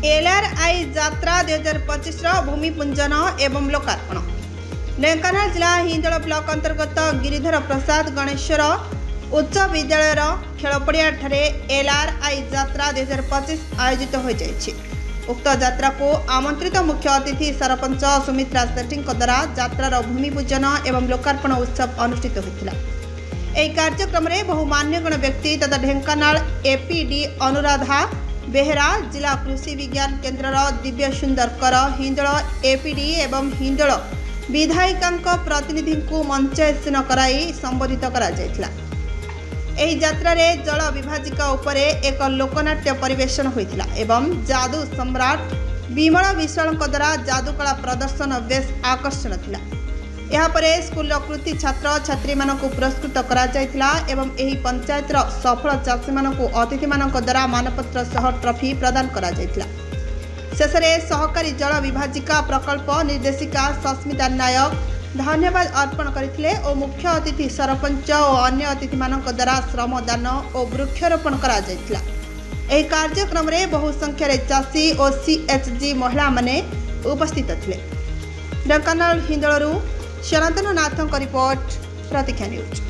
एलआरआई यात्रा 2025 भूमि पूजन एवं लोकार्पण। ढेंकानाल जिला हिंदोल ब्लॉक अंतर्गत गिरिधर प्रसाद गणेश्वर उच्च विद्यालय खेलपड़िया एलआरआई यात्रा 2025 आयोजित हो जाइछि। उक्त यात्रा को आमंत्रित मुख्य अतिथि सरपंच सुमित्रा सेठी द्वारा यात्रार भूमि पूजन एवं लोकार्पण उत्सव अनुष्ठित होता। यह कार्यक्रम में बहु मान्यगण व्यक्ति तथा ढेंकानाल एपीडी अनुराधा बेहरा, जिला कृषि विज्ञान केन्द्र दिव्य सुंदर कर, हिंदोल एपीडी एवं हिंदोल विधायिका प्रतिनिधि को मंचासीन कराई संबोधित करा जायथिला। एही यात्रा रे जल विभाजिका उपरे एक लोकनाट्य परिवेशन होइथिला एवं जादू सम्राट विमल विश्वाल द्वारा जादूकला प्रदर्शन बेस आकर्षण थिला। यहाँ पर स्कूल कृति छात्र छात्री मानक पुरस्कृत करा जायथिला एवं एही पंचायतर सफल चाषी मानक अतिथि मानक द्वारा मानपत्र सह ट्रॉफी प्रदान करा जायथिला। शेषे सहकारी जल विभाजिका प्रकल्प निर्देशिका सस्मिता नायक धन्यवाद अर्पण करथिले और मुख्य अतिथि सरपंच और अन्य अतिथि मानक द्वारा श्रमदान और वृक्षारोपण करा जायथिला। एही कार्यक्रम रे बहु संख्यारे चाषी और सीएचजी महिला माने उपस्थित थिले। ढेंकानाल हिंदोलरू सनातन नाथों रिपोर्ट प्रतीक्षा न्यूज।